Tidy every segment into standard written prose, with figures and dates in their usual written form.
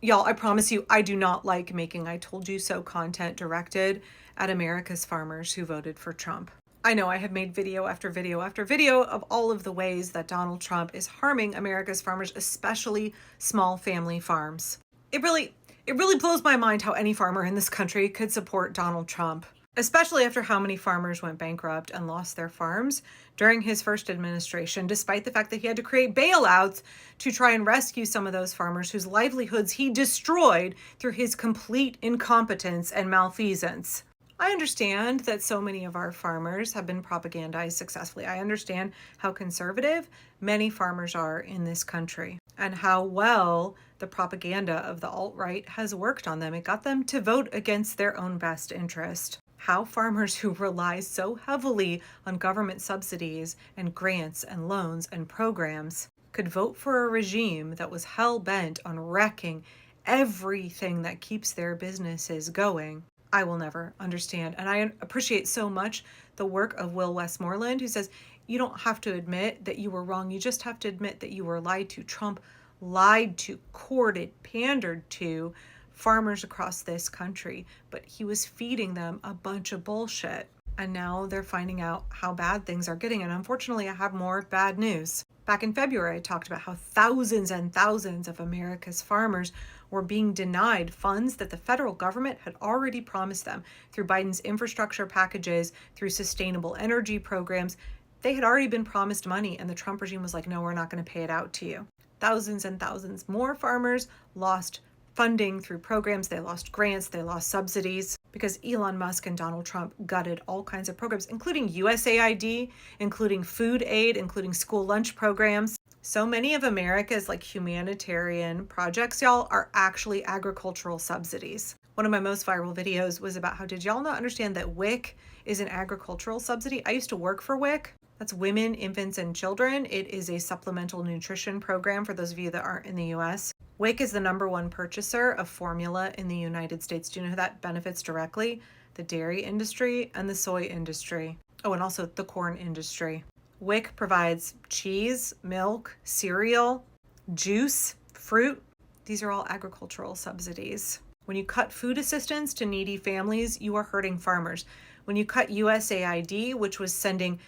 Y'all, I promise you, I do not like making I told you so content directed at America's farmers who voted for Trump. I know I have made video after video after video of all of the ways that Donald Trump is harming America's farmers, especially small family farms. It really blows my mind how any farmer in this country could support Donald Trump, especially after how many farmers went bankrupt and lost their farms during his first administration, despite the fact that he had to create bailouts to try and rescue some of those farmers whose livelihoods he destroyed through his complete incompetence and malfeasance. I understand that so many of our farmers have been propagandized successfully. I understand how conservative many farmers are in this country and how well the propaganda of the alt-right has worked on them. It got them to vote against their own best interest. How farmers who rely so heavily on government subsidies and grants and loans and programs could vote for a regime that was hell-bent on wrecking everything that keeps their businesses going, I will never understand. And I appreciate so much the work of Will Westmoreland, who says, you don't have to admit that you were wrong. You just have to admit that you were lied to. Trump lied to, courted, pandered to farmers across this country, but he was feeding them a bunch of bullshit. And now they're finding out how bad things are getting. And unfortunately, I have more bad news. Back in February, I talked about how thousands and thousands of America's farmers were being denied funds that the federal government had already promised them through Biden's infrastructure packages, through sustainable energy programs. They had already been promised money, and the Trump regime was like, no, we're not going to pay it out to you. Thousands and thousands more farmers lost funding through programs. They lost grants, they lost subsidies because Elon Musk and Donald Trump gutted all kinds of programs, including USAID, including food aid, including school lunch programs. So many of America's humanitarian projects, y'all, are actually agricultural subsidies. One of my most viral videos was about how, did y'all not understand that WIC is an agricultural subsidy? I used to work for WIC. That's Women, Infants, and Children. It is a supplemental nutrition program for those of you that aren't in the US. WIC is the #1 purchaser of formula in the United States. Do you know who that benefits directly? The dairy industry and the soy industry. Oh, and also the corn industry. WIC provides cheese, milk, cereal, juice, fruit. These are all agricultural subsidies. When you cut food assistance to needy families, you are hurting farmers. When you cut USAID, which was sending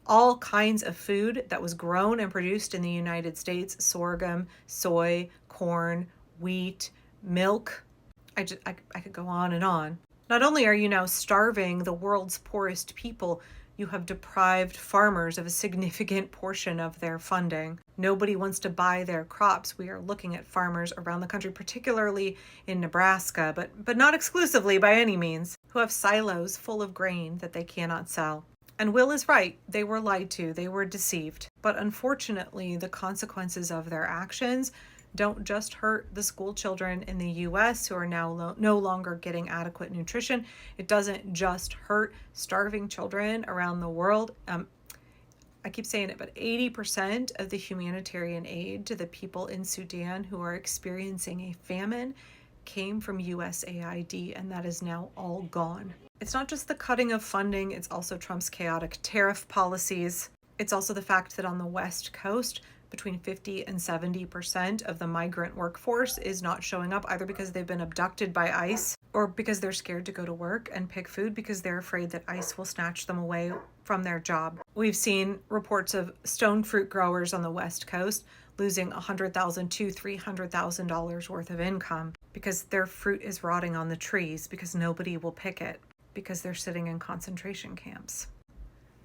all kinds of food that was grown and produced in the United States, sorghum, soy, corn, wheat, milk. I could go on and on. Not only are you now starving the world's poorest people, you have deprived farmers of a significant portion of their funding. Nobody wants to buy their crops. We are looking at farmers around the country, particularly in Nebraska, but not exclusively by any means, who have silos full of grain that they cannot sell. And Will is right. They were lied to. They were deceived. But unfortunately, the consequences of their actions don't just hurt the school children in the US who are now no longer getting adequate nutrition. It doesn't just hurt starving children around the world. I keep saying it, but 80% of the humanitarian aid to the people in Sudan who are experiencing a famine came from USAID, and that is now all gone. It's not just the cutting of funding, it's also Trump's chaotic tariff policies. It's also the fact that on the West Coast, between 50 and 70% of the migrant workforce is not showing up, either because they've been abducted by ICE or because they're scared to go to work and pick food because they're afraid that ICE will snatch them away from their job. We've seen reports of stone fruit growers on the West Coast losing $100,000 to $300,000 worth of income because their fruit is rotting on the trees because nobody will pick it because they're sitting in concentration camps.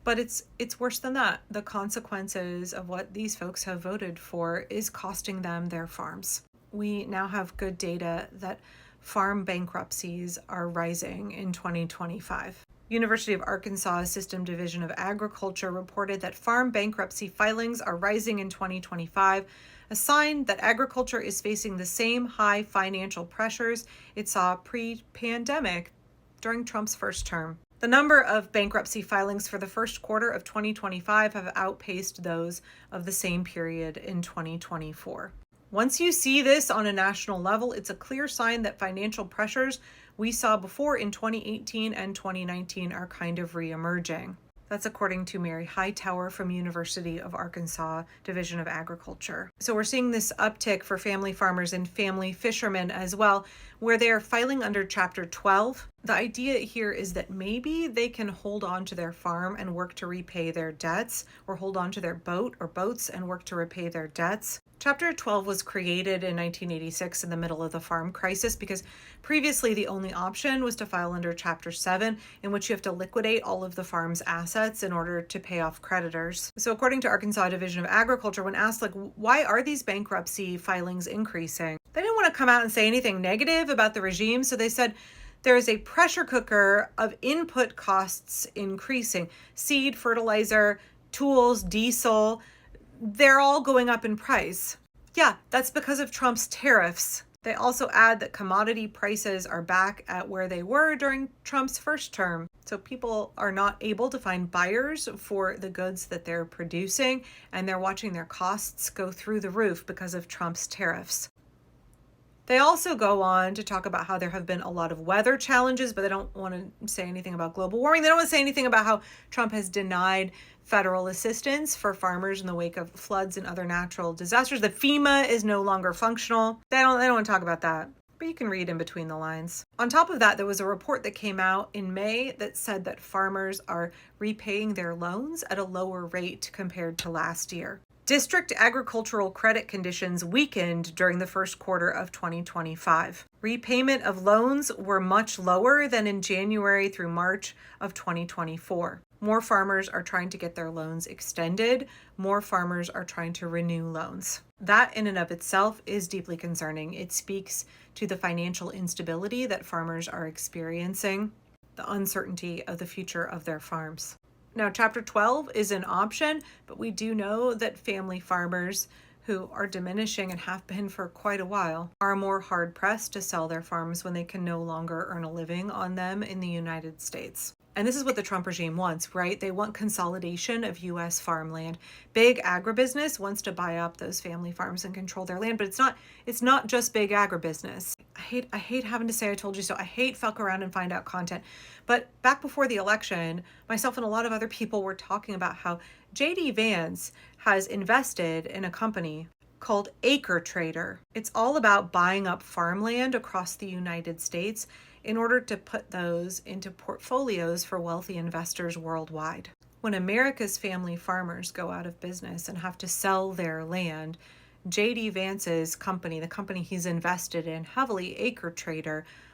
But it's worse than that. The consequences of what these folks have voted for is costing them their farms. We now have good data that farm bankruptcies are rising in 2025. University of Arkansas System Division of Agriculture reported that farm bankruptcy filings are rising in 2025, a sign that agriculture is facing the same high financial pressures it saw pre-pandemic during Trump's first term. The number of bankruptcy filings for the first quarter of 2025 have outpaced those of the same period in 2024. Once you see this on a national level, it's a clear sign that financial pressures we saw before in 2018 and 2019 are kind of re-emerging. That's according to Mary Hightower from University of Arkansas Division of Agriculture. So we're seeing this uptick for family farmers and family fishermen as well, where they are filing under Chapter 12. The idea here is that maybe they can hold on to their farm and work to repay their debts, or hold on to their boat or boats and work to repay their debts. Chapter 12 was created in 1986 in the middle of the farm crisis because previously the only option was to file under Chapter 7, in which you have to liquidate all of the farm's assets in order to pay off creditors. So according to Arkansas Division of Agriculture, when asked, why are these bankruptcy filings increasing? They didn't want to come out and say anything negative about the regime, so they said, there is a pressure cooker of input costs increasing. Seed, fertilizer, tools, diesel, they're all going up in price. Yeah, that's because of Trump's tariffs. They also add that commodity prices are back at where they were during Trump's first term. So people are not able to find buyers for the goods that they're producing, and they're watching their costs go through the roof because of Trump's tariffs. They also go on to talk about how there have been a lot of weather challenges, but they don't want to say anything about global warming. They don't want to say anything about how Trump has denied federal assistance for farmers in the wake of floods and other natural disasters. That FEMA is no longer functional. They don't want to talk about that, but you can read in between the lines. On top of that, there was a report that came out in May that said that farmers are repaying their loans at a lower rate compared to last year. District agricultural credit conditions weakened during the first quarter of 2025. Repayment of loans were much lower than in January through March of 2024. More farmers are trying to get their loans extended. More farmers are trying to renew loans. That in and of itself is deeply concerning. It speaks to the financial instability that farmers are experiencing, the uncertainty of the future of their farms. Now, Chapter 12 is an option, but we do know that family farmers who are diminishing and have been for quite a while are more hard-pressed to sell their farms when they can no longer earn a living on them in the United States. And this is what the Trump regime wants, right? They want consolidation of U.S. farmland. Big agribusiness wants to buy up those family farms and control their land, but it's not just big agribusiness. I hate having to say I told you so. I hate fuck around and find out content. But back before the election, myself and a lot of other people were talking about how J.D. Vance has invested in a company called Acre. It's all about buying up farmland across the United States in order to put those into portfolios for wealthy investors worldwide. When America's family farmers go out of business and have to sell their land, J.D. Vance's company, the company he's invested in heavily, Acre,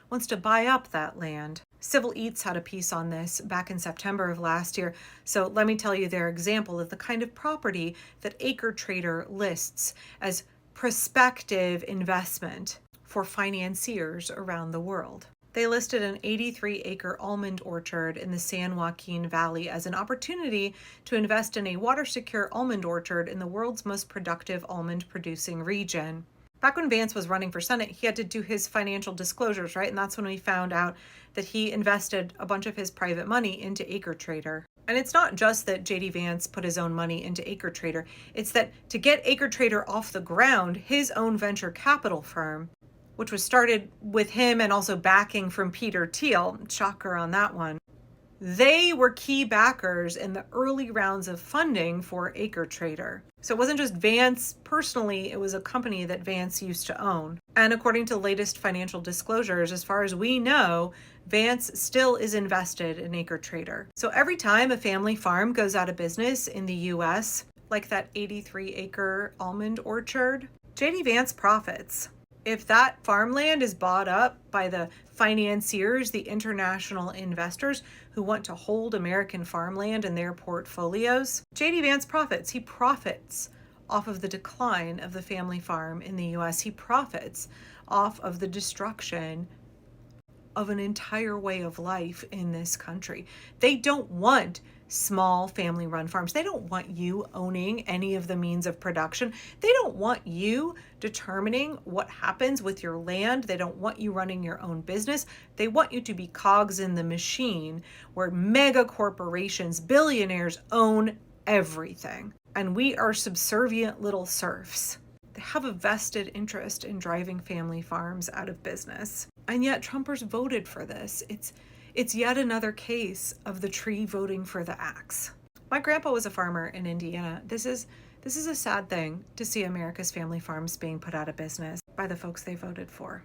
wants to buy up that land. Civil Eats had a piece on this back in September of last year, so let me tell you their example of the kind of property that Acre lists as prospective investment for financiers around the world. They listed an 83-acre almond orchard in the San Joaquin Valley as an opportunity to invest in a water-secure almond orchard in the world's most productive almond-producing region. Back when Vance was running for Senate, he had to do his financial disclosures, right? And that's when we found out that he invested a bunch of his private money into Acre. And it's not just that J.D. Vance put his own money into Acre. It's that to get Acre off the ground, his own venture capital firm, which was started with him and also backing from Peter Thiel, shocker on that one, they were key backers in the early rounds of funding for Acre. So it wasn't just Vance personally, it was a company that Vance used to own. And according to latest financial disclosures, as far as we know, Vance still is invested in Acre. So every time a family farm goes out of business in the US, like that 83-acre almond orchard, J.D. Vance profits. If that farmland is bought up by the financiers, the international investors who want to hold American farmland in their portfolios, J.D. Vance profits. He profits off of the decline of the family farm in the U.S. He profits off of the destruction of an entire way of life in this country. They don't want small family-run farms. They don't want you owning any of the means of production. They don't want you determining what happens with your land. They don't want you running your own business. They want you to be cogs in the machine where mega corporations, billionaires own everything. And we are subservient little serfs. They have a vested interest in driving family farms out of business. And yet Trumpers voted for this. It's yet another case of the tree voting for the axe. My grandpa was a farmer in Indiana. This is a sad thing to see America's family farms being put out of business by the folks they voted for.